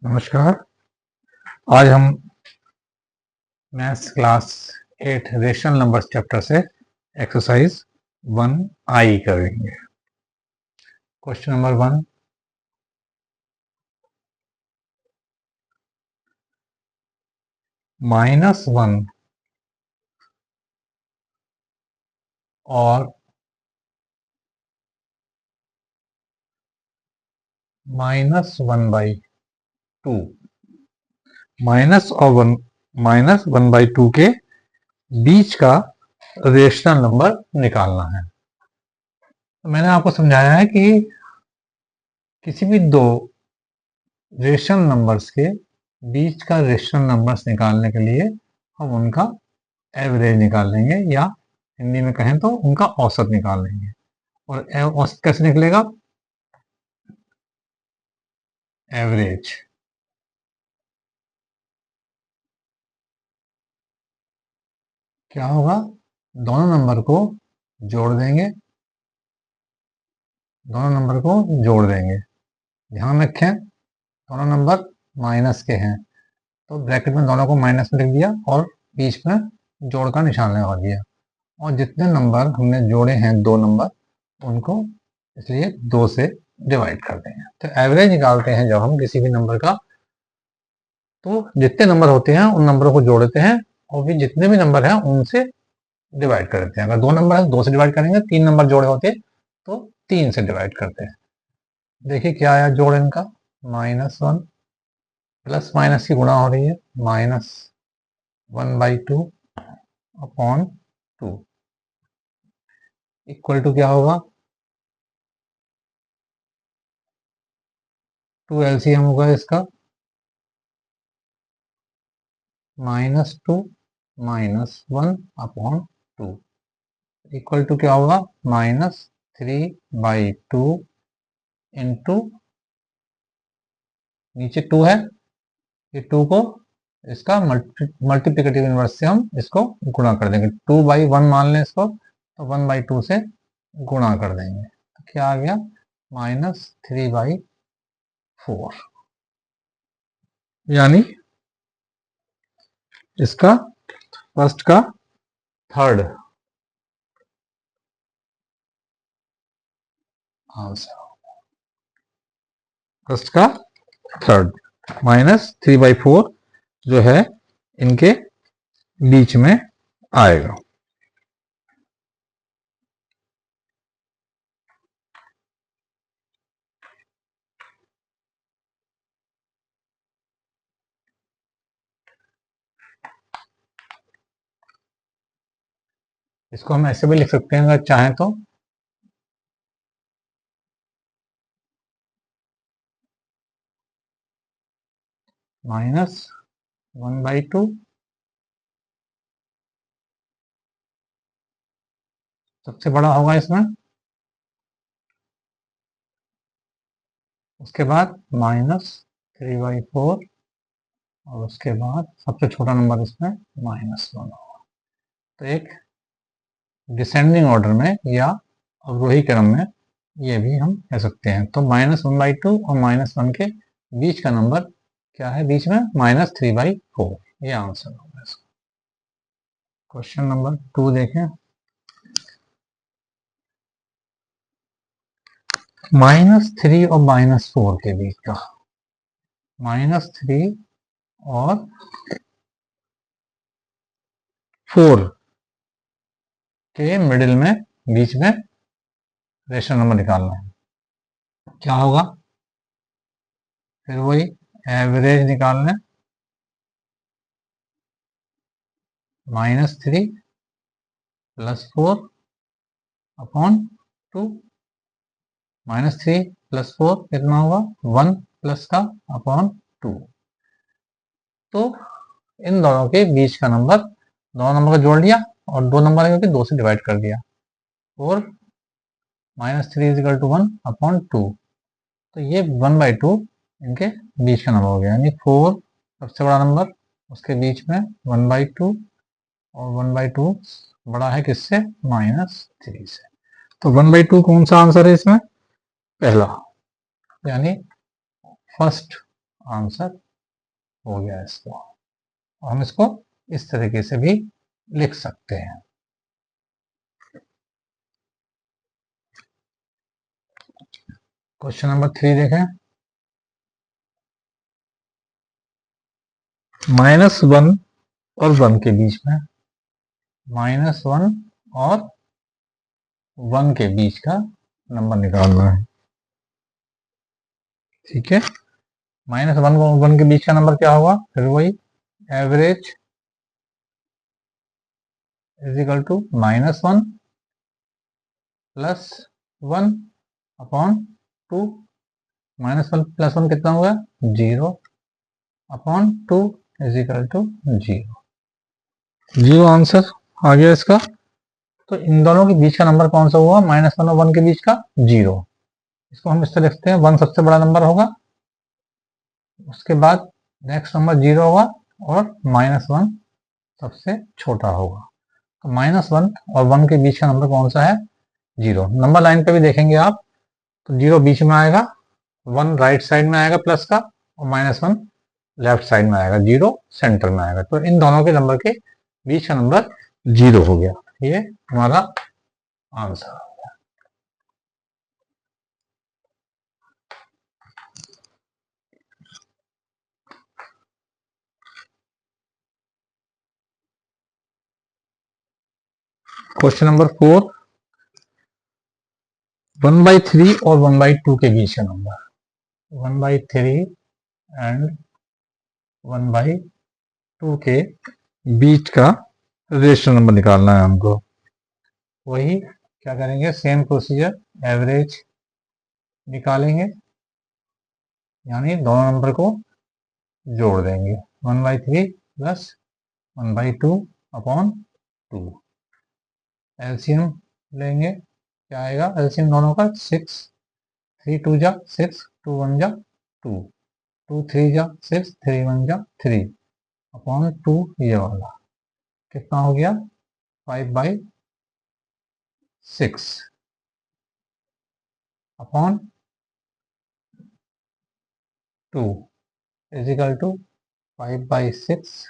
नमस्कार। आज हम maths class 8 rational numbers chapter से एक्सरसाइज 1I करेंगे। क्वेश्चन नंबर 1, -1 और -1/2 -1/2 के बीच का रेशनल नंबर निकालना है। तो मैंने आपको समझाया है कि किसी भी दो रेशनल नंबर्स के बीच का रेशनल नंबर्स निकालने के लिए हम उनका एवरेज निकाल लेंगे, या हिंदी में कहें तो उनका औसत निकाल लेंगे। और औसत कैसे निकलेगा? एवरेज। क्या होगा? दोनों नंबर को जोड़ देंगे, ध्यान रखें दोनों नंबर माइनस के हैं, तो ब्रैकेट में दोनों को माइनस में लिख दिया और बीच में जोड़ का निशान लगा दिया। और जितने नंबर हमने जोड़े हैं, दो नंबर, उनको इसलिए 2 से डिवाइड कर देंगे। तो एवरेज निकालते हैं जब हम किसी भी नंबर का, तो जितने नंबर होते हैं उन नंबरों को जोड़ते हैं और भी जितने भी नंबर हैं उनसे डिवाइड कर देते हैं। अगर 2 नंबर है 2 से डिवाइड करेंगे, 3 नंबर जोड़े होते तो 3 से डिवाइड करते हैं। देखिए क्या आया जोड़ इनका, -1 प्लस माइनस की गुणा हो रही है, -1/2 अपॉन 2 इक्वल टू क्या होगा, 2 एलसीएम होगा इसका, -2 -1 अपॉन 2 इक्वल टू क्या होगा, -3/2 इंटू, नीचे 2 है, ये 2 को इसका मल्टीप्लिकेटिव इनवर्स से हम इसको गुणा कर देंगे। 2/1 मान लें इसको, तो 1/2 से गुणा कर देंगे, तो क्या आ गया, -3/4। यानी इसका फर्स्ट का थर्ड आंसर, फर्स्ट का थर्ड, -3/4 जो है इनके बीच में आएगा। इसको हम ऐसे भी लिख सकते हैं अगर चाहें तो, -1/2 सबसे बड़ा होगा इसमें, उसके बाद -3/4 और उसके बाद सबसे छोटा नंबर इसमें -1 होगा। तो एक डिसेंडिंग ऑर्डर में या अवरोही क्रम में ये भी हम कह सकते हैं। तो -1/2 और -1 के बीच का नंबर क्या है, बीच में -3/4, ये आंसर होगा इसका। क्वेश्चन नंबर 2 देखें, -3 और -4 के बीच का, -3 और 4 के मिडिल में, बीच में रेशनल नंबर निकालना है। क्या होगा, फिर वही एवरेज निकालना है, -3 + 4 अपॉन 2, -3 + 4 कितना होगा, 1 प्लस का अपॉन 2। तो इन दोनों के बीच का नंबर, दोनों नंबर को जोड़ लिया और दो नंबर है क्योंकि 2 से डिवाइड कर दिया, और -3 = 1 अपॉन 2, तो ये 1/2 इनके बीच का नंबर हो गया। यानी 4 सबसे बड़ा नंबर, उसके बीच में 1/2, और 1/2 बड़ा है किससे, -3 से। तो 1/2 कौन सा आंसर है इसमें, पहला, यानी फर्स्ट आंसर हो गया इसको। हम इसको इस तरीके से भी लिख सकते हैं। क्वेश्चन नंबर 3 देखें। -1 और 1 के बीच में, -1 और 1 के बीच का नंबर निकालना है। ठीक है, -1 और 1 के बीच का नंबर क्या होगा? फिर वही average is equal to -1 plus 1 upon 2। -1 plus 1 कितना हुआ? 0 upon 2 is equal to 0 answer आ गया इसका। तो इन दोनों के बीच का नंबर कौन सा हुआ? -1 और 1 के बीच का 0। इसको हम इस तरह लिखते हैं, 1 सबसे बड़ा नंबर होगा, उसके बाद नेक्स्ट नंबर 0 होगा और -1 सबसे छोटा होगा। तो -1 और 1 के बीच का नंबर कौन सा है? 0। नंबर लाइन पे भी देखेंगे आप तो 0 बीच में आएगा, 1 राइट साइड में आएगा प्लस का, और -1 लेफ्ट साइड में आएगा, 0 सेंटर में आएगा। तो इन दोनों के नंबर के बीच का नंबर 0 हो गया। ये हमारा आंसर। क्वेश्चन नंबर 4, 1/3 और 1/2 के बीच का नंबर। 1/3 एंड 1/2 के बीच का रेशनल नंबर निकालना है हमको। वही क्या करेंगे? सेम प्रोसीजर, एवरेज निकालेंगे, यानी दोनों नंबर को जोड़ देंगे। 1/3 प्लस 1/2 अपॉन 2। एलसीएम लेंगे, क्या आएगा एलसीएम दोनों का? 6, 3 2 जा 6, 2 1 जा 2, 2 3 जा 6, 3 1 जा 3 अपॉन 2। ये वाला कितना हो गया? 5/6 upon 2 is equal to 5/6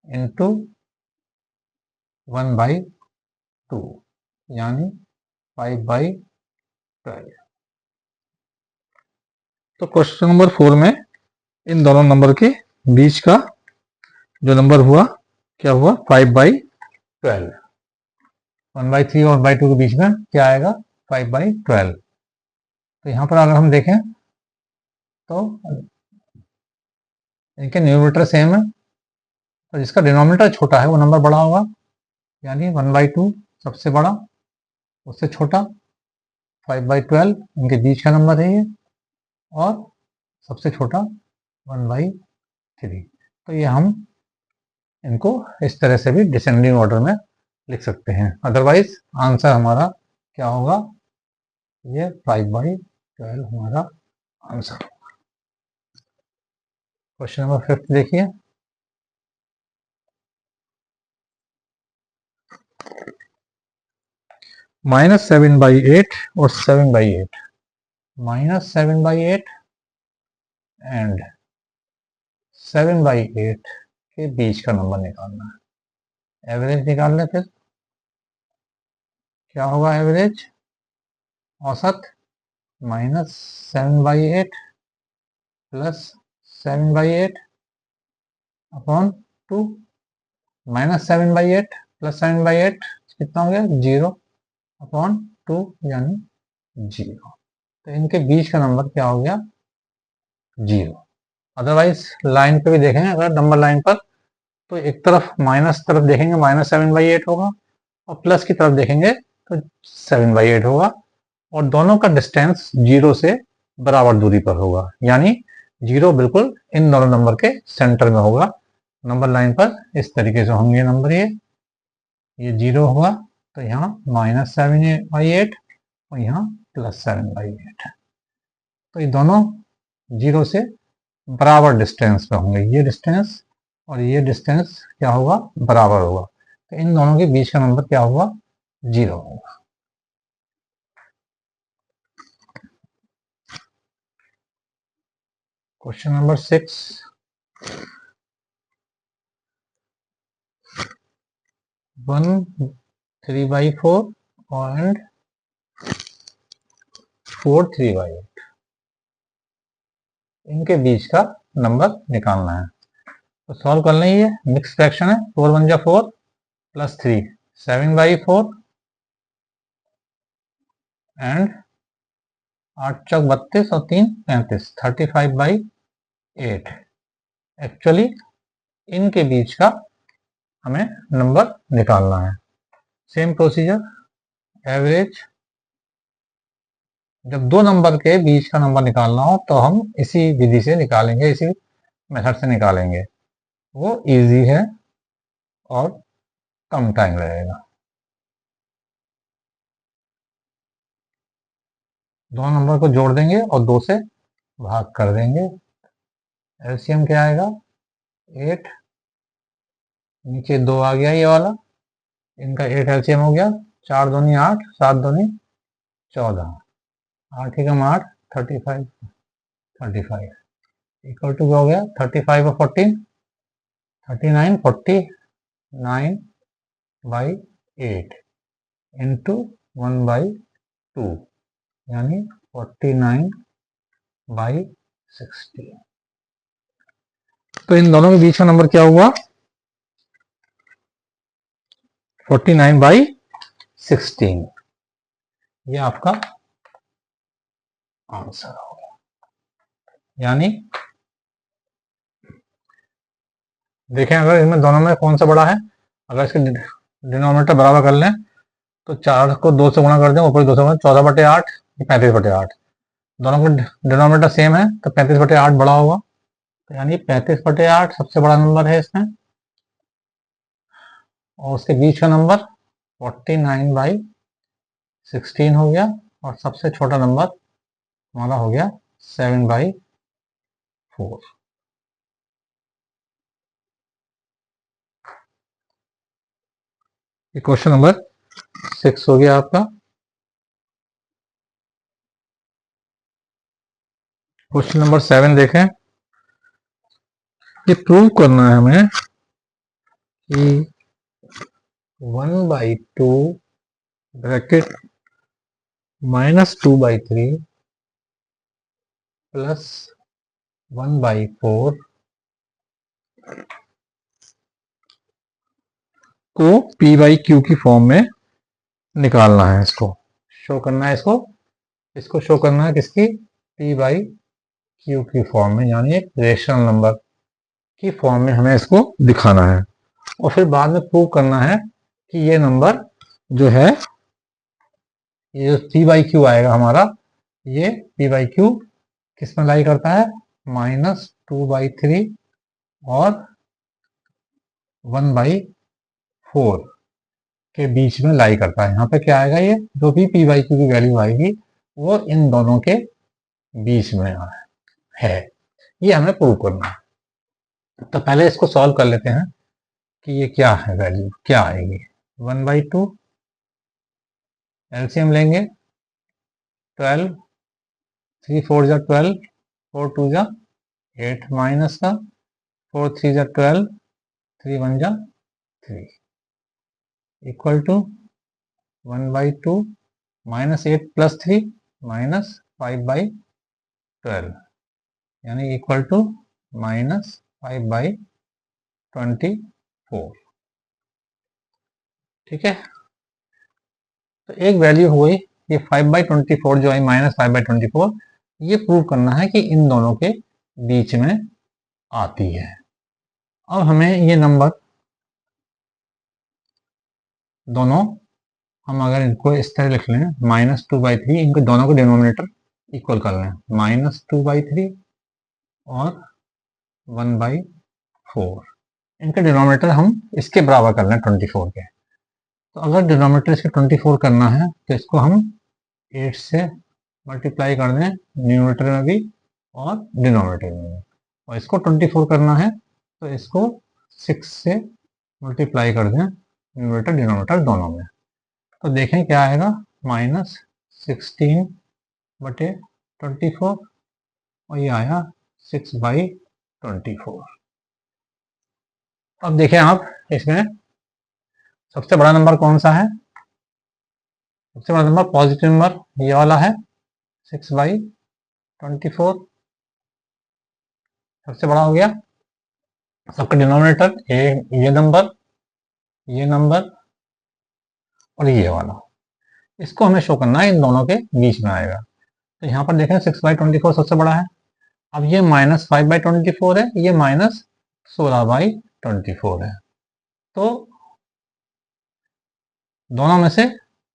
into 1/2, यानी 5/12। तो क्वेश्चन नंबर 4 में इन दोनों नंबर के बीच का जो नंबर हुआ, क्या हुआ? 5/12। 1/3 और 1/2 के बीच में क्या आएगा? 5/12। तो यहाँ पर अगर हम देखें तो इनके न्यूमरेटर सेम है, तो जिसका डिनोमिनेटर छोटा है वो नंबर बड़ा होगा, यानी 1/2 सबसे बड़ा, उससे छोटा 5/12 इनके बीच का नंबर है ये, और सबसे छोटा 1/3। तो ये हम इनको इस तरह से भी डिसेंडिंग ऑर्डर में लिख सकते हैं। अदरवाइज आंसर हमारा क्या होगा? ये 5/12 हमारा आंसर। क्वेश्चन नंबर 5 देखिए। -7/8 और 7/8, -7/8 एंड 7/8 के बीच का नंबर निकालना है। एवरेज निकाल लें, फिर क्या होगा एवरेज? औसत -7/8 प्लस 7/8 अपॉन 2। -7/8 प्लस 7/8 कितना हो गया? 0 अपॉन 2, यानी 0। तो इनके बीच का नंबर क्या हो गया? 0। अदरवाइज लाइन पे भी देखेंगे, अगर नंबर लाइन पर, तो एक तरफ माइनस तरफ देखेंगे -7/8 होगा, और प्लस की तरफ देखेंगे तो 7/8 होगा, और दोनों का डिस्टेंस 0 से बराबर दूरी पर होगा, यानी 0 बिल्कुल इन दोनों नंबर के सेंटर में होगा। नंबर लाइन पर इस तरीके से होंगे नंबर, ये 0 होगा, तो यहाँ -7/8 और यहाँ +7/8। तो ये दोनों 0 से बराबर डिस्टेंस पे होंगे, ये डिस्टेंस और ये डिस्टेंस क्या होगा? बराबर होगा। तो इन दोनों के बीच का नंबर क्या होगा? 0 होगा। क्वेश्चन नंबर 6, 1 3/4 and 4 3/8, इनके बीच का नंबर निकालना है। तो सॉल्व कर लें, ये मिक्स फ्रैक्शन है, 4 1 जा 4 प्लस 3 7/4 एंड 8 चौक 32 और 3 35 35/8। एक्चुअली इनके बीच का हमें नंबर निकालना है। सेम प्रोसीजर, एवरेज, जब दो नंबर के बीच का नंबर निकालना हो तो हम इसी विधि से निकालेंगे, इसी मेथड से निकालेंगे। वो इजी है और कम टाइम लगेगा। दोनों नंबर को जोड़ देंगे और 2 से भाग कर देंगे। एलसीएम क्या आएगा, 8, नीचे 2 आ गया ये वाला, इनका 8 एलसीएम हो गया, 4 दूनी 8, 7 दूनी 14, 8 एकम 8, 35 इक्वल टू क्या हो गया, 35 और 14 39 49/8 इंटू 1/2 यानी 49/60। तो इन दोनों के बीच का नंबर क्या हुआ, 49/16। ये आपका आंसर हो गया। यानी देखें, अगर इसमें दोनों में कौन सा बड़ा है, अगर इसके डिनोमिनेटर बराबर कर लें तो 4 को 2 से गुणा कर दें, ऊपर 2 से गुणा, 14/8 35/8। दोनों का डिनोमिनेटर सेम है तो 35/8 बड़ा होगा, तो यानी 35/8 सबसे बड़ा नंबर है इसमें, और उसके बीच का नंबर 49/16 हो गया, और सबसे छोटा नंबर हमारा हो गया 7/4। ये क्वेश्चन नंबर 6 हो गया आपका। क्वेश्चन नंबर 7 देखें। ये प्रूव करना है हमें कि 1/2 ब्रैकेट -2/3 प्लस 1/4 को p/q की फॉर्म में निकालना है। इसको शो करना है, इसको शो करना है किसकी, p/q की फॉर्म में, यानी एक रेशनल नंबर की फॉर्म में हमें इसको दिखाना है। और फिर बाद में प्रूव करना है कि ये नंबर जो है, ये जो p/q आएगा हमारा, ये p/q किस में लाई करता है, -2/3 और 1/4 के बीच में लाई करता है। यहाँ पे क्या आएगा, ये जो भी p/q की वैल्यू आएगी वो इन दोनों के बीच में है। ये हमें प्रूव करना है। तो पहले इसको सॉल्व कर लेते हैं कि ये क्या है, वैल्यू क्या आएगी। 1/2 एलसीएम लेंगे, 12, 3 4 जा 12, 4 2 जा 8 माइनस का 4 3 जा 12, 3 1 जा 3 इक्वल टू 1/2 -8 + 3 -5/12 यानी इक्वल टू -5/24। ठीक है, तो एक वैल्यू हुई ये 5/24 जो आई -5/24। ये प्रूव करना है कि इन दोनों के बीच में आती है। अब हमें ये नंबर दोनों, हम अगर इनको इस तरह लिख लें, -2/3, इनको दोनों को डिनोमिनेटर इक्वल कर लें, -2/3 और 1/4, इनके डिनोमिनेटर हम इसके बराबर कर लें 24 के। तो अगर डिनोमिनेटर इसके 24 करना है तो इसको हम 8 से मल्टीप्लाई कर दें, न्यूमरेटर में भी और डिनोमिनेटर में भी। और इसको 24 करना है तो इसको 6 से मल्टीप्लाई कर दें, न्यूमरेटर डिनोमिनेटर दोनों में। तो देखें क्या आएगा, -16/24 और ये आया 6/24। अब देखें आप इसमें सबसे बड़ा नंबर कौन सा है? सबसे बड़ा नंबर पॉजिटिव नंबर ये वाला है 6/24, सबसे बड़ा हो गया। सबका डिनोमिनेटर ये नंबर और ये वाला, इसको हमें शो करना है इन दोनों के बीच में आएगा। तो यहाँ पर देखें 6/24 सबसे बड़ा है। अब ये -5/24 है, ये -16/24 है। तो दोनों में से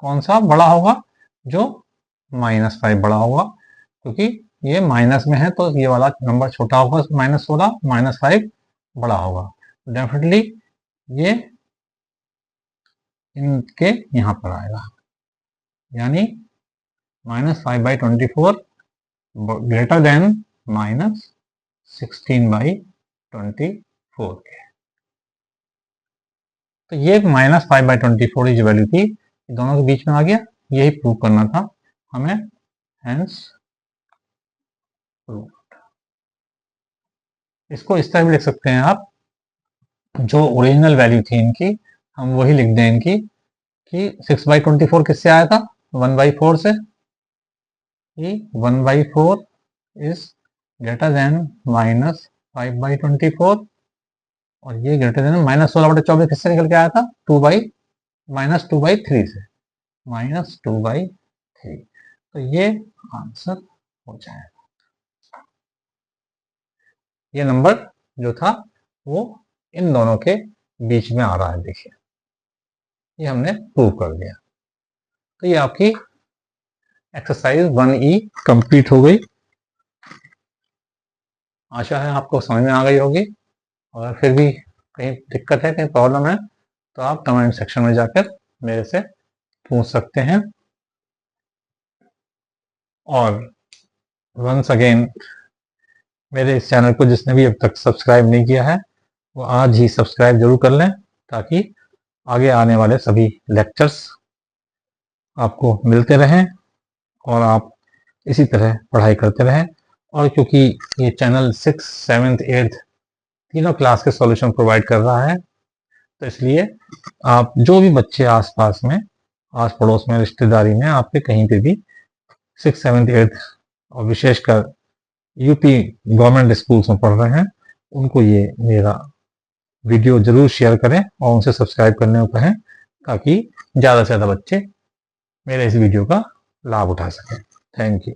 कौन सा बड़ा होगा? जो -5 बड़ा होगा, क्योंकि ये माइनस में है तो ये वाला नंबर छोटा होगा, -16, -5 बड़ा होगा। डेफिनेटली ये इनके यहाँ पर आएगा, यानी -5/24 ग्रेटर देन -16/24 के। तो ये -5/24 जो वैल्यू थी दोनों के बीच में आ गया, यही प्रूव करना था हमें, हेंस प्रूव। इसको इस तरह भी लिख सकते हैं आप, जो ओरिजिनल वैल्यू थी इनकी हम वही लिख दें इनकी, कि 6/24 किससे आया था? 1/4 से। 1/4 इज ग्रेटर देन -5/24, और ये ग्रेटर देन -16/24 किससे निकल के आया था? -2/3 से, -2/3। तो ये आंसर हो जाएगा। ये नंबर जो था वो इन दोनों के बीच में आ रहा है, देखिए ये हमने प्रूव कर दिया। तो ये आपकी एक्सरसाइज 1E कंप्लीट हो गई। आशा है आपको समझ में आ गई होगी, और फिर भी कहीं दिक्कत है, कहीं प्रॉब्लम है, तो आप कमेंट सेक्शन में जाकर मेरे से पूछ सकते हैं। और वंस अगेन, मेरे इस चैनल को जिसने भी अब तक सब्सक्राइब नहीं किया है वो आज ही सब्सक्राइब जरूर कर लें, ताकि आगे आने वाले सभी लेक्चर्स आपको मिलते रहें और आप इसी तरह पढ़ाई करते रहें। और क्योंकि ये चैनल 6th, 7th, 8th तीनों क्लास के सॉल्यूशन प्रोवाइड कर रहा है, तो इसलिए आप जो भी बच्चे आसपास में, आस पड़ोस में, रिश्तेदारी में, आपके कहीं पे भी 6th, 7th, 8th और विशेषकर यूपी गवर्नमेंट स्कूल्स में पढ़ रहे हैं, उनको ये मेरा वीडियो जरूर शेयर करें और उनसे सब्सक्राइब करने को कहें, ताकि ज़्यादा से ज़्यादा बच्चे मेरे इस वीडियो का लाभ उठा सकें। Thank you.